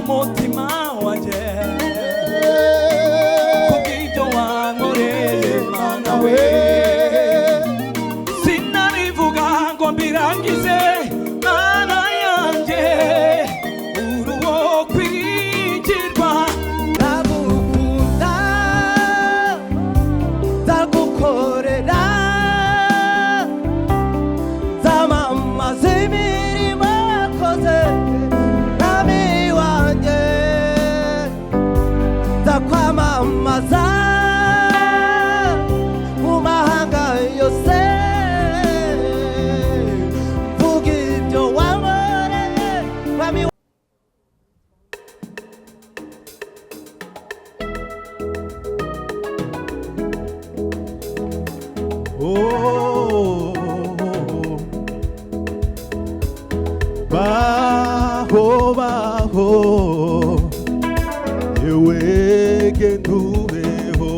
umutima wanjye kubw'ibyo wankoreye Mana we sinabivuga ngo mbirangize Mana yanjye uri uwo kwiringirwa ndagukunda ndagukorera nzamamaza imirimo wakoze mwami wanjye ndakwamamaza mu mahanga yose mvuga ibyo wankoreye mwami baho baho yewe gendubeho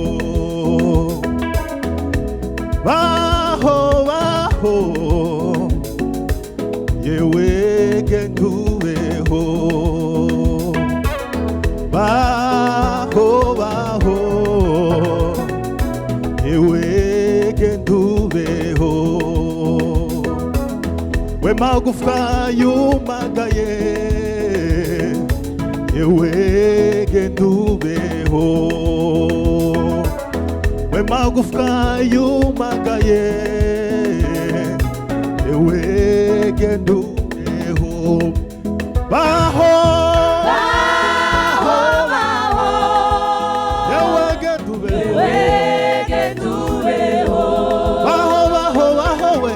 baho baho yewe gendubeho baho baho yewe gendubeho we magufwa yumagaye yewe gendubeho we magufwa yumagaye yewe gendubeho baho baho baho yewe gendubeho baho baho baho we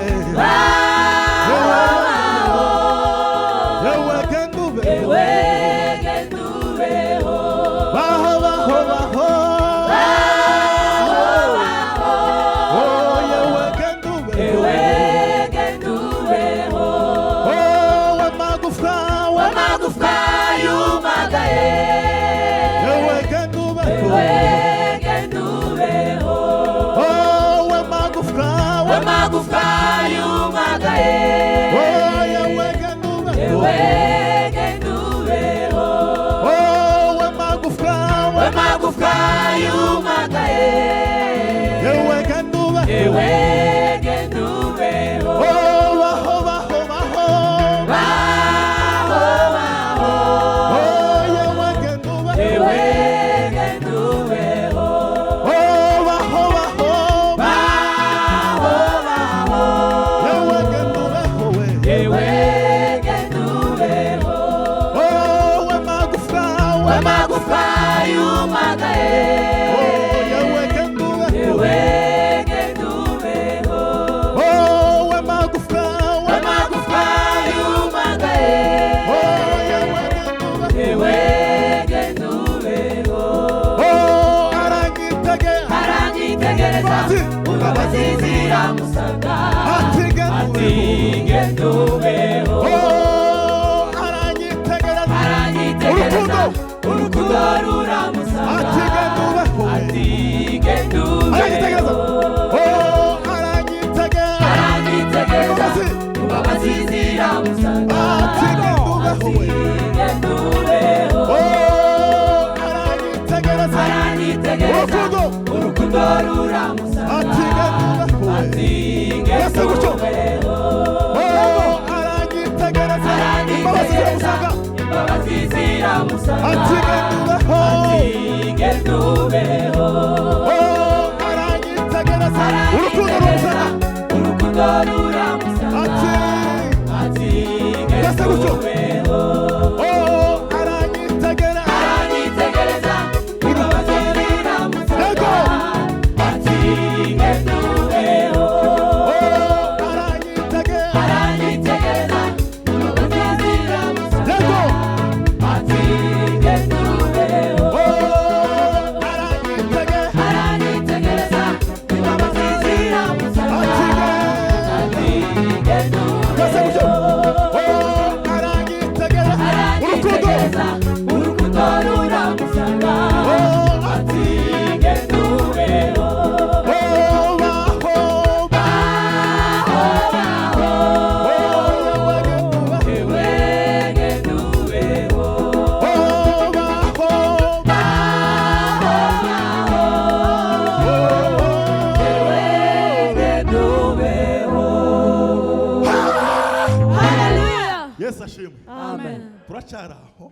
aho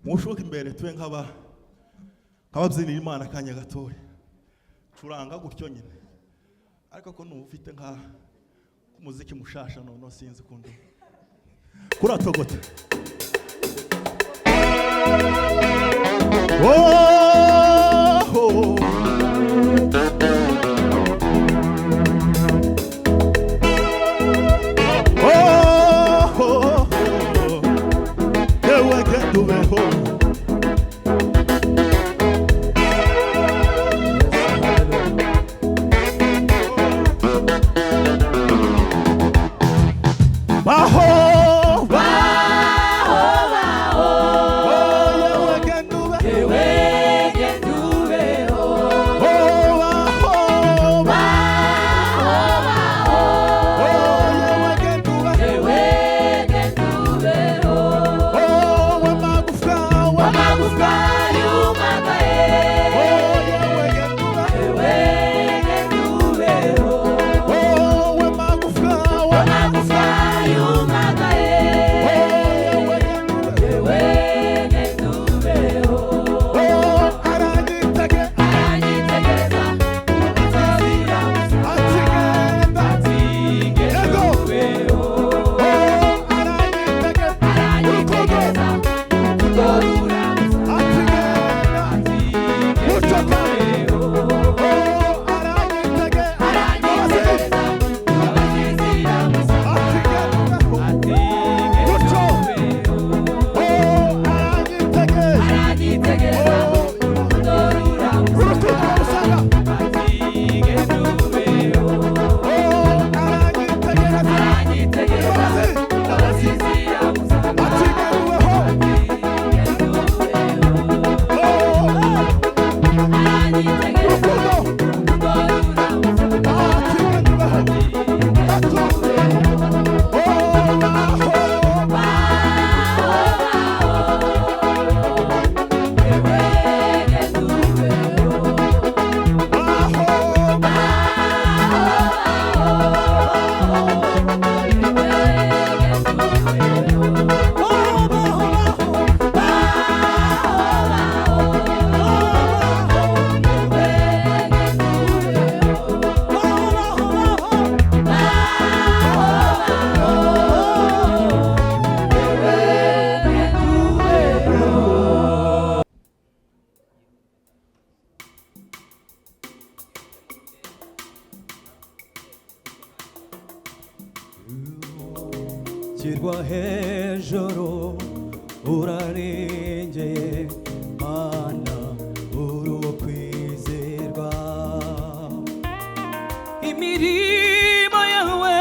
mushuka imbere tube nk'ababyinira Imana akanya gatoya curanga gutyo nyine ariko ko ufite nka umuziki mushasha none sinzi kundi kuratogota kirwa hejuru urarengeye Mana uruwo kwizerwa imirimo yawe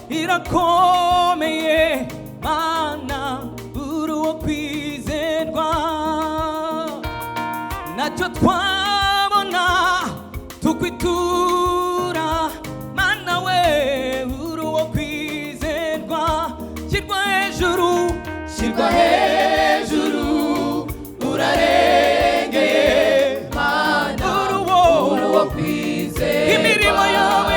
irakomeye Mana uruwo kwizerwa nacyo twabona tukwitura Mana we uruwo kwizerwa shirwa hejuru urarengeye Mana uruwo kwizerwa imirimo yawe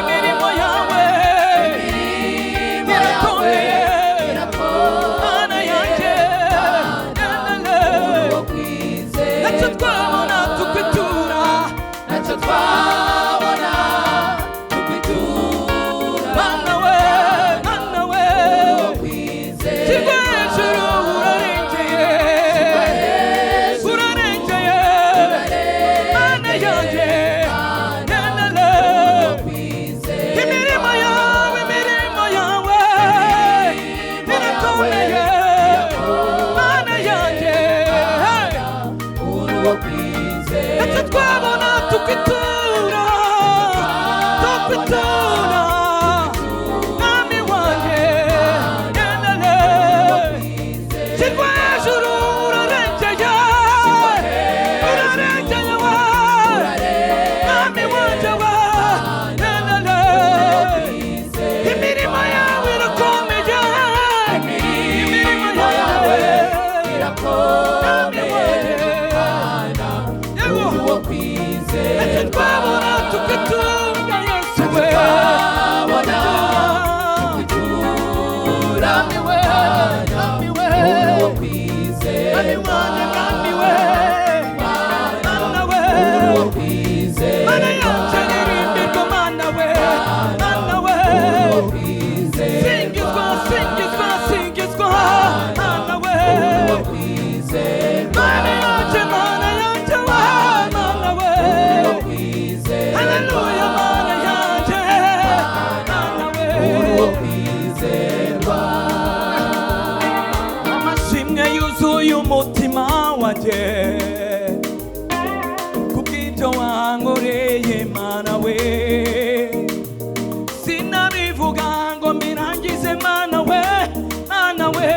Mana yanjye uruwo kwizerwa nacyo twabona tukwitura Mana we uruwo kwizerwa shirwa hejuru urarengeye umutima wanjye kubw'ibyo wankoreye mana we sinabivuga ngo mbirangize mana we mana we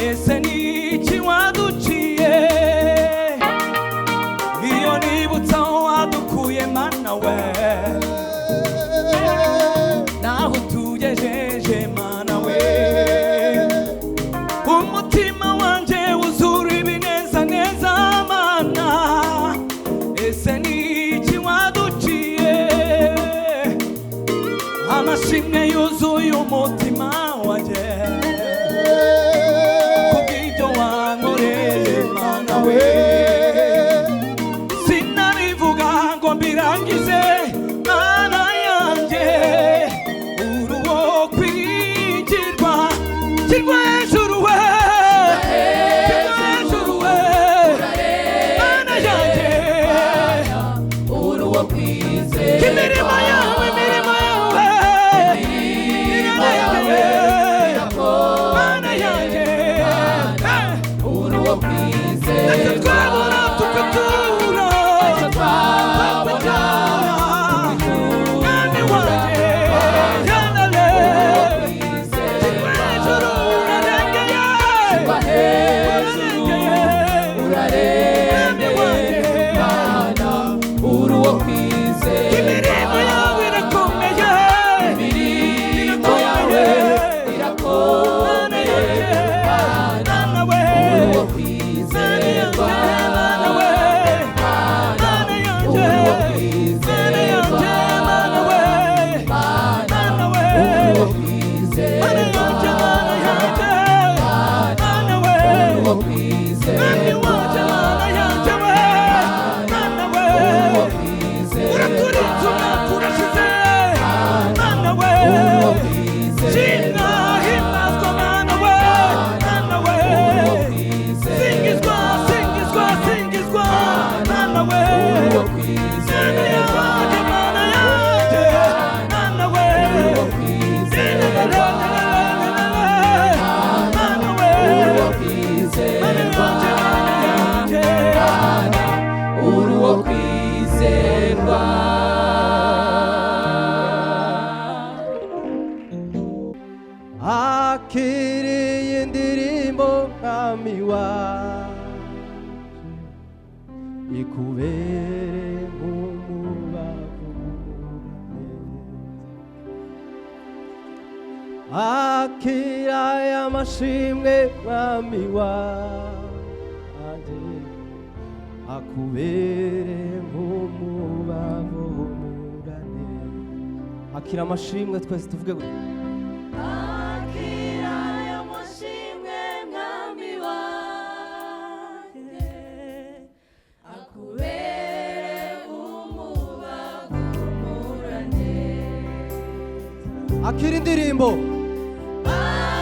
ese ni iki waduciye iyo nibutsa aho wadukuye mana we naho utugejeje mana we umutima wanje wuzura ibinezaneza mana ese ni iki waduciye amashimwe yuzuye umutima wanje kubw'ibyo wankoreye mana we sinabivuga ngo mbirangize mana yanjye uri uwo kwigirwa kirwa hejuru we kirwa hejuru we mana yanjye uri uwo kwizerwa imirimo yawe imirimo yawe imirimo yawe mana yanjye uri uwo kwizerwa ese twabona tukatura ese twabona mwami wanjye yanale kirwa hejuru urarengeye kirwa hejuru urarengeye mana uri uwo kwizerwa imirimo yawe irakomeye imirimo yawe irakomeye mana we uri uwo kwizerwa mana we mana uri uwo kwizerwa mana uri uwo kwizerwa mana uri uwo kwizerwa akiriye indirimbo mwami wacu ikubere nk'umubavu akira y'amashimwe mwami wanjye akubere nk'umubavu humurane akira amashimwe twese tuvuge gutya akira y'amashimwe mwami wanjye akubere umubavu humurane akira indirimbo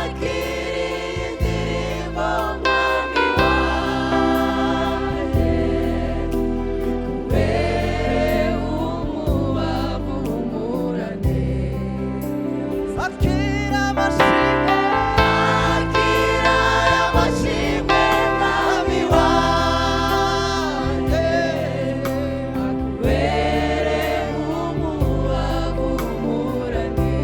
akira indirimbo mwami wanjye akubere umubavu humurane akira amashimwe akira y'amashimwe mwami wanjye akubere umubavu humurane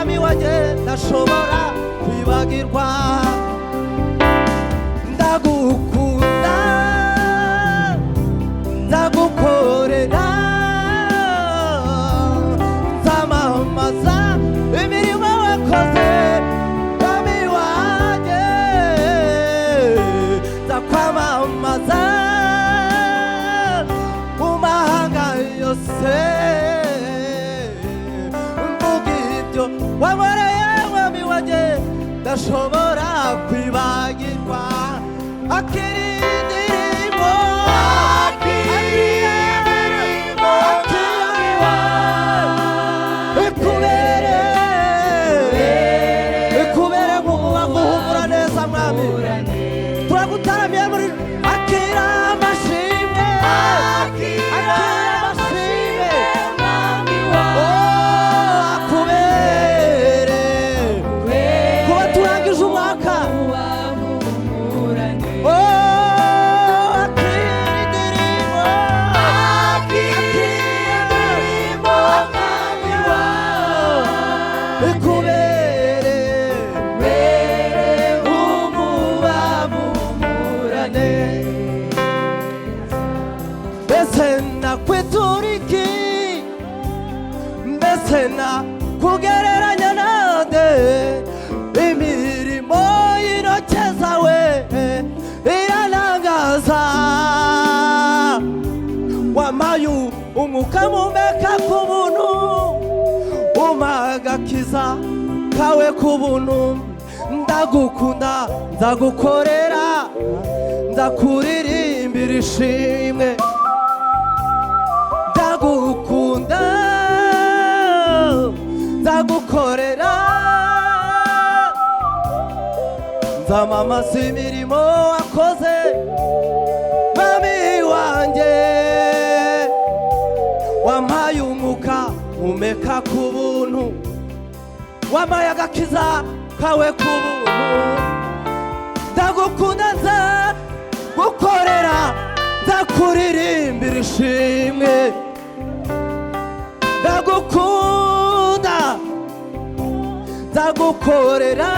mwami wanjye ndashobora kwibagirwa ndagukunda ndagukorera nzamamaza imirimo wakoze mwami wanjye nzakwamamaza mu mahanga yose mvuga ibyo wankoreye mwami wanjye ndashobora kwibagirwa akiri indirimbo ikubere nk'umubavu uhumura neza mwami turagutaramiye muri akira amashimwe akira amashimwe akubere kuba turangije umwaka kwituriki mbese na kugereranya nande imirimo y'intoke zawe iranangaza wampaye umwuka mpumeka ku buntu umagakiza kawe ku buntu ndagukunda ndagukorera ndakuririmbira ishimwe ndagukunda ndagukorera nzamamaza imirimo wakoze mwami wanjye wampaye umwuka umeka ku buntu wampaye agakiza kawe ku buntu ndagukunda ndagukorera ndakuririmbira ishimwe ndagukunda ndagukorera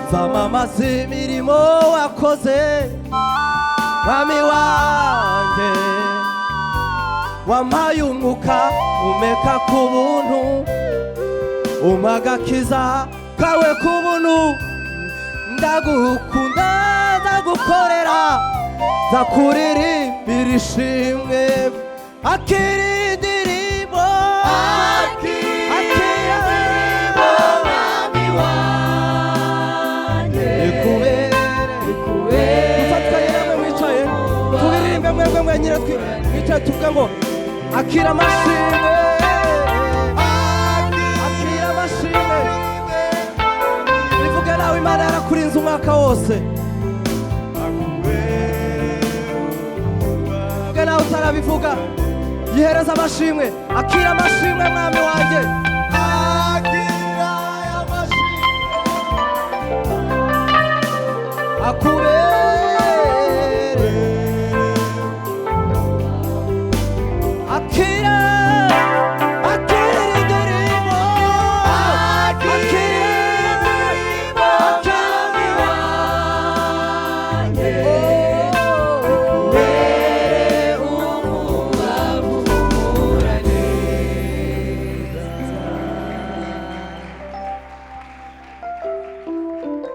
nzamamaza imirimo wakoze mwami wanjye wampaye umwuka umeka ku buntu umpa agakiza kawe ku buntu ndagukunda ndagukorera ndakuririmbira ishimwe akira indirimbo dufatanye namwe mwicaye turirimbe mwebwe mwenyine twicaye tuvuge ngo akira amashimwe akira amashimwe bivuge nawe Imana yarakurinze umwaka wose bivuge nawe utarabivuga yihereza amashimwe akira amashimwe mwami wanjye